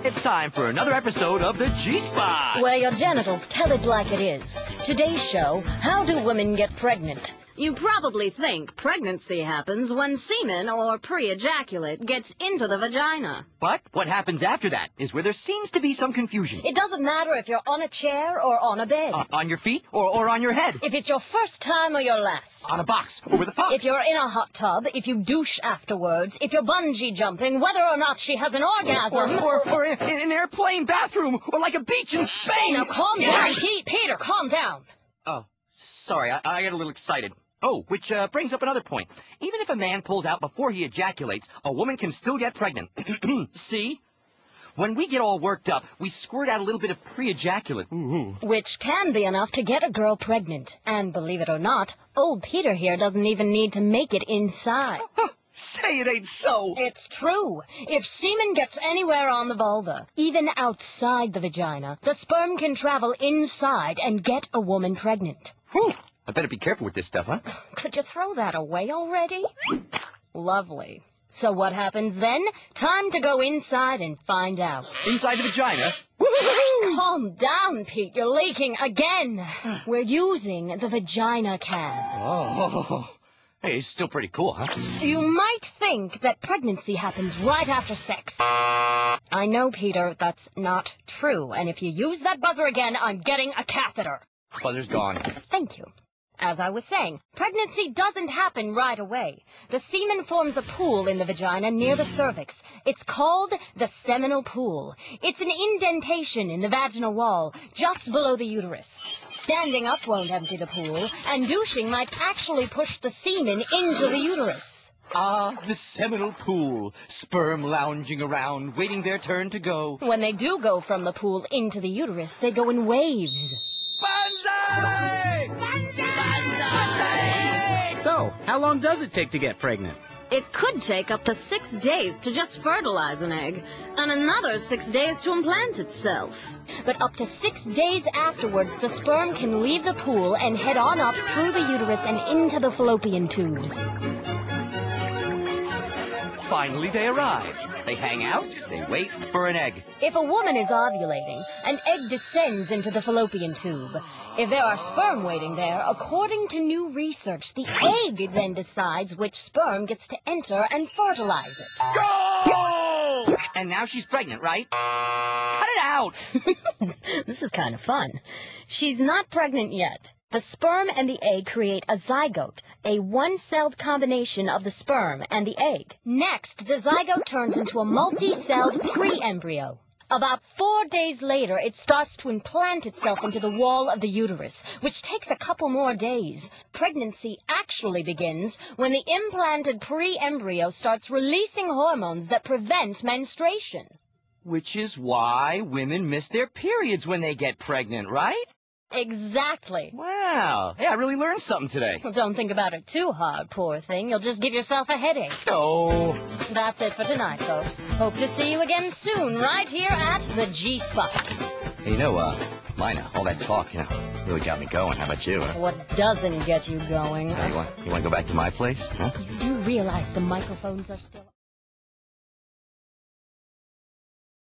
It's time for another episode of the G-Spot. Where your genitals tell it like it is. Today's show, how do women get pregnant? You probably think pregnancy happens when semen or pre-ejaculate gets into the vagina. But what happens after that is where there seems to be some confusion. It doesn't matter if you're on a chair or on a bed. On your feet or on your head. If it's your first time or your last. On a box or with a fox. If you're in a hot tub, if you douche afterwards, if you're bungee jumping, whether or not she has an orgasm. Or in an airplane bathroom or like a beach in Spain. Now calm down, Peter, calm down. Oh, sorry, I got a little excited. Oh, which brings up another point. Even if a man pulls out before he ejaculates, a woman can still get pregnant. See? When we get all worked up, we squirt out a little bit of pre-ejaculate. Which can be enough to get a girl pregnant. And believe it or not, old Peter here doesn't even need to make it inside. Say it ain't so. It's true. If semen gets anywhere on the vulva, even outside the vagina, the sperm can travel inside and get a woman pregnant. Whew. I better be careful with this stuff, huh? Could you throw that away already? Lovely. So what happens then? Time to go inside and find out. Inside the vagina? Calm down, Pete. You're leaking again. We're using the vagina can. Oh. Hey, it's still pretty cool, huh? You might think that pregnancy happens right after sex. I know, Peter, that's not true. And if you use that buzzer again, I'm getting a catheter. Buzzer's gone. Thank you. As I was saying, pregnancy doesn't happen right away. The semen forms a pool in the vagina near the cervix. It's called the seminal pool. It's an indentation in the vaginal wall, just below the uterus. Standing up won't empty the pool, and douching might actually push the semen into the uterus. Ah, the seminal pool. Sperm lounging around, waiting their turn to go. When they do go from the pool into the uterus, they go in waves. Banzai! Banzai! So, how long does it take to get pregnant? It could take up to 6 days to just fertilize an egg, and another 6 days to implant itself. But up to 6 days afterwards, the sperm can leave the pool and head on up through the uterus and into the fallopian tubes. Finally, they arrive. They hang out, they wait for an egg. If a woman is ovulating, an egg descends into the fallopian tube. If there are sperm waiting there, according to new research, the egg then decides which sperm gets to enter and fertilize it. Go! And now she's pregnant, right? Cut it out! This is kind of fun. She's not pregnant yet. The sperm and the egg create a zygote, a one-celled combination of the sperm and the egg. Next, the zygote turns into a multi-celled pre-embryo. About 4 days later, it starts to implant itself into the wall of the uterus, which takes a couple more days. Pregnancy actually begins when the implanted pre-embryo starts releasing hormones that prevent menstruation. Which is why women miss their periods when they get pregnant, right? Exactly. Wow. Hey, I really learned something today. Well, don't think about it too hard, poor thing. You'll just give yourself a headache. Oh. That's it for tonight, folks. Hope to see you again soon, right here at the G-Spot. Hey, Lina, all that talk, really got me going. How about you? What doesn't get you going? You want to go back to my place? Huh? You do realize the microphones are still...